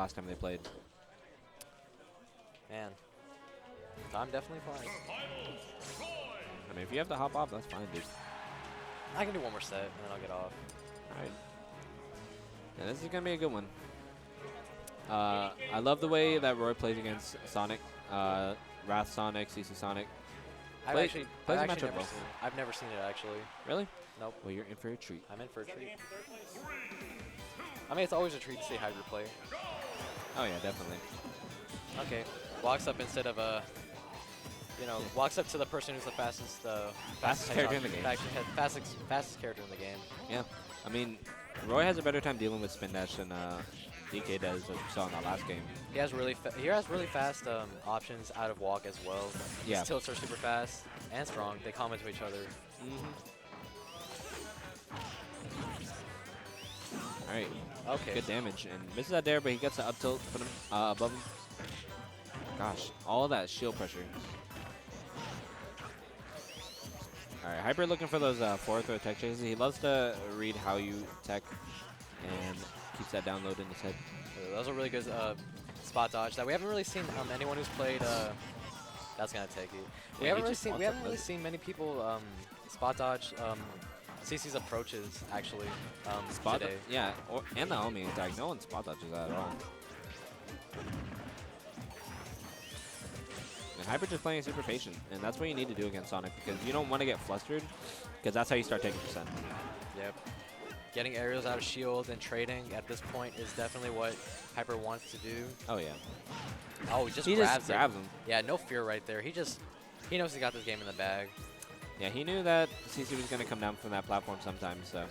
last time they played. Man, time definitely flies. I mean, if you have to hop off, that's fine, dude. I can do one more set, and then I'll get off. All right. Yeah, this is going to be a good one. I love the way that Roy plays against Sonic. Wrath Sonic, CC Sonic. I've Plays actually the never matchup well. seen it. I've never seen it, actually. Really? Nope. Well, you're in for a treat. I'm in for a treat. I mean, it's always a treat to see Hybrid play. Oh, yeah, definitely. Okay. Walks up instead of walks up to the person who's the fastest Character in the game. Fastest character in the game. Yeah. I mean, Roy has a better time dealing with spin dash than DK does, as we saw in that last game. He has really fast options out of walk as well. Yeah. His tilts are super fast and strong. They comment to each other. All right. Okay. Good damage. And misses that there, but he gets the up tilt, put him above him. Gosh, all that shield pressure. All right, Hyper looking for those forward throw tech chases. He loves to read how you tech and keeps that download in his head. Those are really good spot dodge that we haven't really seen anyone who's played. That's gonna take you. We haven't really seen many people spot dodge CC's approaches actually Spot today. Yeah, and the homie attack. No one spot dodges that at all. And Hyper just playing super patient, and that's what you need to do against Sonic because you don't want to get flustered, because that's how you start taking percent. Yep. Getting aerials out of shield and trading at this point is definitely what Hyper wants to do. Oh yeah. Oh, he just grabs him. Yeah, no fear right there. He knows he got this game in the bag. Yeah, he knew that CC was going to come down from that platform sometime, so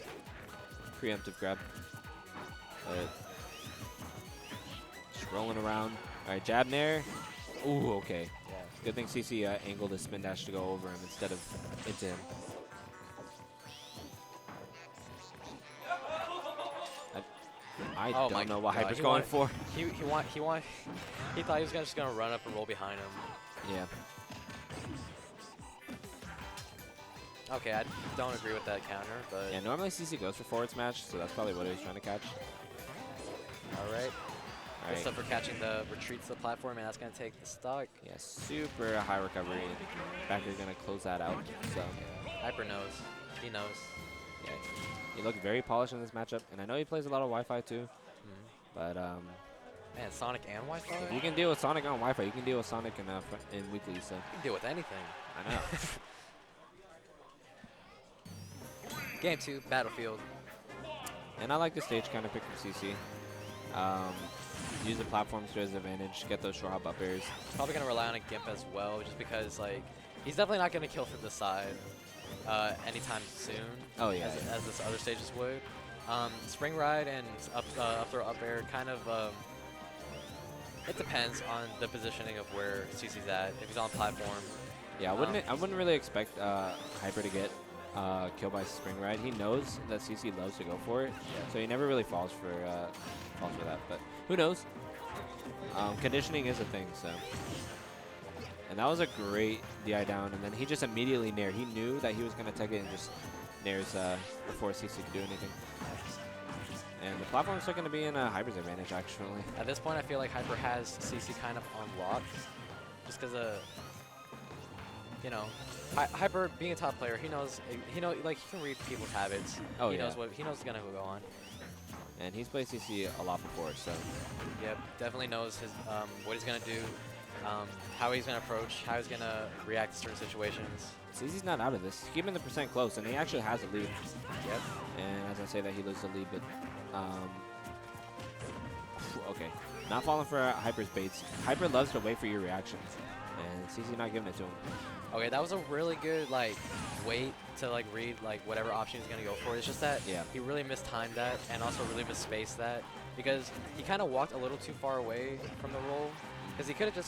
preemptive grab. But just rolling around. All right, jab nair. Ooh, okay. Yeah. Good thing CC angled his spin dash to go over him instead of into him. I don't know what Hyper's going for. He thought he was just gonna run up and roll behind him. Yeah. Okay, I don't agree with that counter, but Yeah, normally CC goes for forward smash, so that's probably what he was trying to catch. all right. All Good right. stuff for catching the retreats to the platform, and that's gonna take the stock. Yeah, super high recovery. Backer gonna close that out. So Hyper knows. He knows. yeah, he looked very polished in this matchup, and I know he plays a lot of Wi-Fi too. But Man, Sonic and Wi-Fi? if you can deal with Sonic on Wi-Fi, you can deal with Sonic in weekly. So You can deal with anything. I know. Game 2, Battlefield. And I like the stage kind of pick from CC. Use the platforms to his advantage, get those short hop up airs. Probably going to rely on a Gimp as well, just because like he's definitely not going to kill from the side anytime soon. Oh yeah. As this other stages would. Spring Ride and up throw up air kind of it depends on the positioning of where CC's at. If he's on platform. Yeah, I wouldn't really expect Hyper to get killed by Spring Ride. He knows that CC loves to go for it, so he never really falls for that. But who knows? Conditioning is a thing, so. And that was a great DI down, and then he just immediately nair. He knew that he was going to take it and just nairs before CC could do anything. And the platform's still going to be in Hyper's advantage, actually. At this point, I feel like Hyper has CC kind of on lock, just because Hyper being a top player, he knows like he can read people's habits. Oh, he yeah. knows what's gonna go on. And he's played CC a lot before, so. Yep, definitely knows his what he's gonna do, how he's gonna approach, how he's gonna react to certain situations. CC's not out of this. He's keeping the percent close, and he actually has a lead. Yep. And as I say that, he loses the lead, but okay. Not falling for Hyper's baits. Hyper loves to wait for your reactions, and CC not giving it to him. Okay, that was a really good wait to read whatever option he's gonna go for. It's just that he really mistimed that and also really misspaced that because he kind of walked a little too far away from the roll. Because he could have he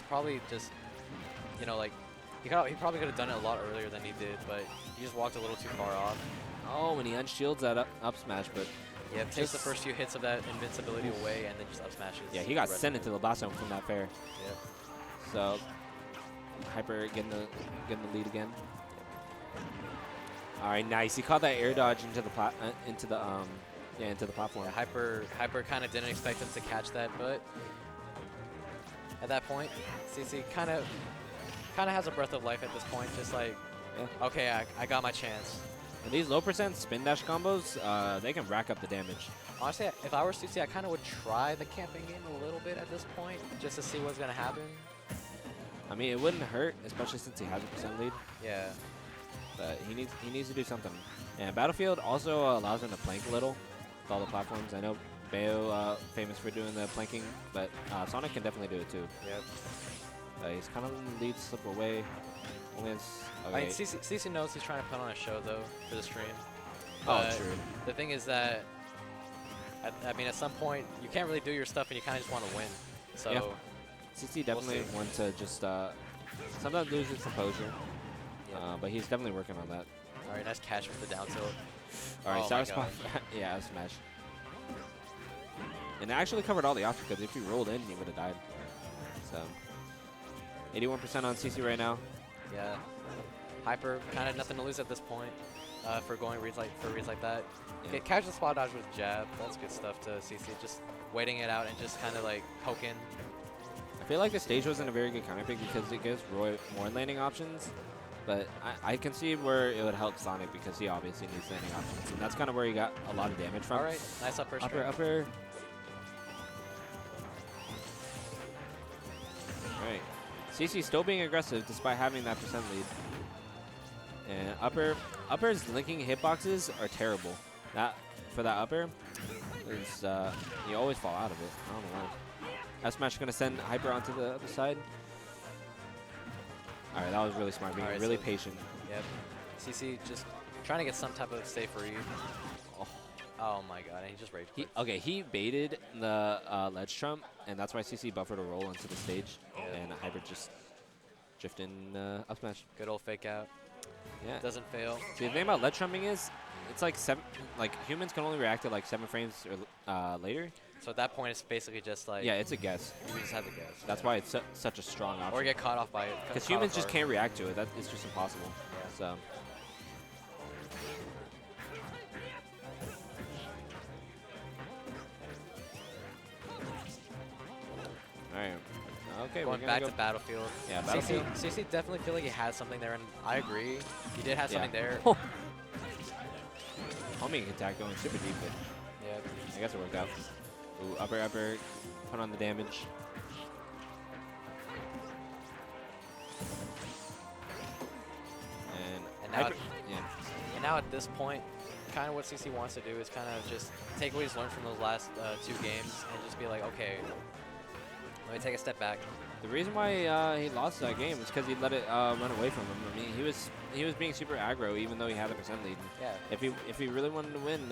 probably could have done it a lot earlier than he did, but he just walked a little too far off. Oh, and he unshields that up smash, but yeah, takes the first few hits of that invincibility away and then just up smashes. Yeah, he got sent into the blast zone from that fair. Yeah. So Hyper getting the lead again. All right, nice. He caught that air dodge into the into the platform. Yeah, Hyper kind of didn't expect him to catch that, but at that point, CC kind of has a breath of life at this point. Just like, okay, I got my chance. And these low percent spin dash combos, they can rack up the damage. Honestly, if I were CC, I kind of would try the camping game a little bit at this point, just to see what's gonna happen. I mean, it wouldn't hurt, especially since he has a percent lead. Yeah. But he needs to do something. And Battlefield also allows him to plank a little with all the platforms. I know Bayo famous for doing the planking, but Sonic can definitely do it too. Yep. He's kind of in the lead, slip away. Only has, okay. I mean, CC knows he's trying to put on a show though for the stream. Oh, But true. the thing is that, I mean, at some point you can't really do your stuff and you kind of just want to win. So. Yeah. CC definitely wants to just sometimes lose his composure, but he's definitely working on that. All right, nice catch with the down tilt. All right, Oh sour my spot. God. Yeah, smash. And it actually covered all the options because if he rolled in, he would have died. So, 81% on CC right now. Yeah, Hyper kind of nothing to lose at this point for going reads like that. Yeah. Okay, catch the spot dodge with jab. That's good stuff to CC. Just waiting it out and just kind of like poking. I feel like the stage wasn't a very good counter pick because it gives Roy more landing options. But I can see where it would help Sonic because he obviously needs landing options. And that's kind of where he got a lot of damage from. All right, nice upper straight. Upper. All right. CC still being aggressive despite having that percent lead. And upper's linking hitboxes are terrible. For that upper, is you always fall out of it. I don't know why. F smash gonna send Hyper onto the other side. All right, that was really smart. Being really patient. Yep. CC just trying to get some type of safe read. Oh my God, and he just rage quit. Okay, he baited the ledge trump, and that's why CC buffered a roll into the stage, and Hyper just drifted in up smash. Good old fake out. Yeah. Doesn't fail. See, the thing about ledge trumping is, it's like humans can only react at like 7 frames or later. So at that point, it's basically just like... Yeah, it's a guess. You just have to guess. That's why it's such a strong option. Or get caught off by it. Because humans just can't react to it. It's just impossible. Yeah. So. All right. Okay, Going back to Battlefield. Yeah, Battlefield. CC definitely feel like he has something there, and I agree. He did have something there. Homing attack going super deep, but yeah, I guess it worked out. Ooh, upper, put on the damage. And now at this point, kind of what CC wants to do is kind of just take what he's learned from those last 2 games and just be like, okay, let me take a step back. The reason why he lost that game is because he let it run away from him. I mean, he was being super aggro even though he had a percent lead. Yeah. If he really wanted to win,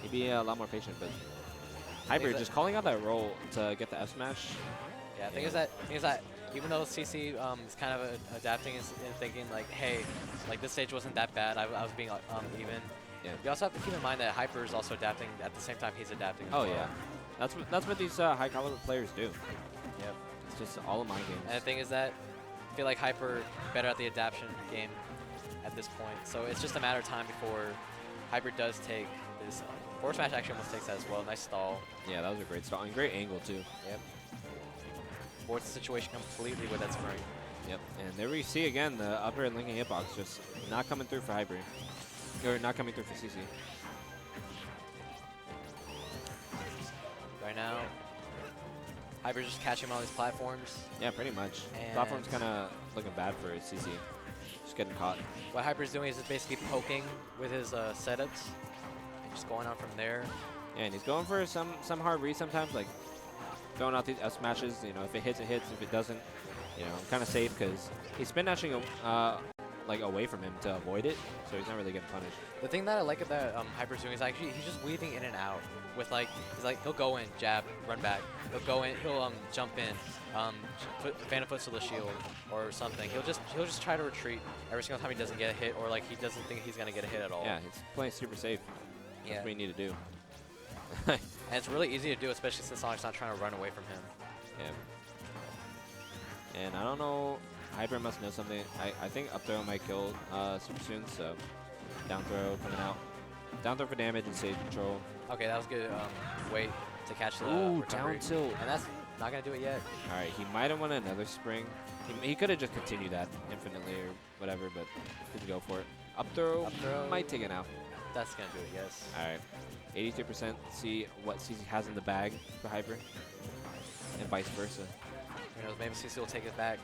he'd be a lot more patient. But Hyper just calling out that roll to get the F smash. Yeah, the thing is that even though CC is kind of adapting and thinking like, hey, like this stage wasn't that bad, I was being even. Yeah. You also have to keep in mind that Hyper is also adapting at the same time he's adapting. Oh yeah, that's what these high caliber players do. Yep. It's just all of my games. And the thing is that I feel like Hyper better at the adaptation game at this point. So it's just a matter of time before Hyper does take this. Forward smash actually almost takes that as well. Nice stall. Yeah, that was a great stall and great angle too. Yep. Forced the situation completely with that spring. Yep. And there we see again the upper and linking hitbox just not coming through for Hyper. Or not coming through for CC. Right now, Hyper's just catching him on these platforms. Yeah, pretty much. And Platform's kind of looking bad for CC. Just getting caught. What Hyper's doing is just basically poking with his setups and just going on from there. Yeah, and he's going for some hard reads sometimes, like throwing out these F smashes. You know, if it hits, it hits. If it doesn't, you know, I'm kind of safe because he's spin dashing like away from him to avoid it, so he's not really getting punished. The thing that I like about Hyper's doing is actually he's just weaving in and out with he'll go in, jab, run back. He'll go in, he'll jump in, put Phantom Foot to the shield or something. He'll just try to retreat every single time he doesn't get a hit or like he doesn't think he's gonna get a hit at all. Yeah, he's playing super safe. That's what you need to do. And it's really easy to do, especially since Sonic's not trying to run away from him. Yeah. And I don't know. Hyper must know something. I think up throw might kill super soon, so down throw coming out. Down throw for damage and save control. Okay, that was good. Wait to catch the Ooh, recovery. down tilt. And that's not going to do it yet. All right, he might have won another spring. He could have just continued that infinitely or whatever, but didn't go for it. Up throw, might take it now. That's going to do it, yes. All right, 83%. See what CC has in the bag for Hyper, and vice versa. Who knows, maybe CC will take it back.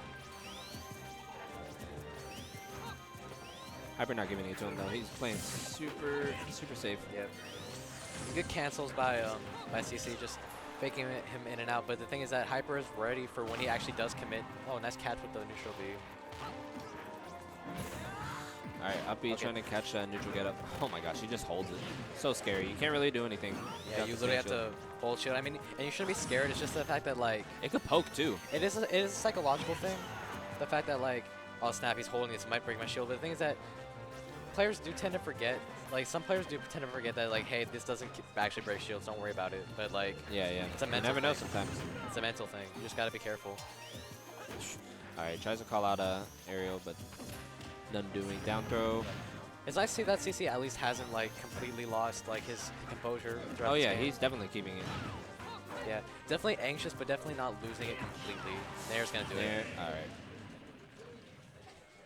Hyper not giving it to him though. He's playing super safe. Yep. Good cancels by CC, just faking him in and out. But the thing is that Hyper is ready for when he actually does commit. Oh, nice catch with the neutral B. All right, up B trying to catch neutral get up. Oh my gosh, he just holds it. So scary. You can't really do anything. Yeah, you literally have to hold shield. I mean, and you shouldn't be scared. It's just the fact that like it could poke too. It is a psychological thing. The fact that like, oh snap, he's holding this, might break my shield. But the thing is that players do tend to forget. Like some players do tend to forget that like, hey, this doesn't actually break shields. Don't worry about it. But like, yeah, it's a mental. You never know thing. sometimes. It's a mental thing. You just gotta be careful. All right, tries to call out aerial, but none doing. Down throw. It's nice to see that CC at least hasn't like completely lost like his composure. Oh yeah, he's definitely keeping it. Yeah, definitely anxious, but definitely not losing it completely. Nair's gonna do it. All right.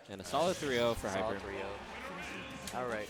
And a solid 3-0 for Hyper. Solid 3-0. All right.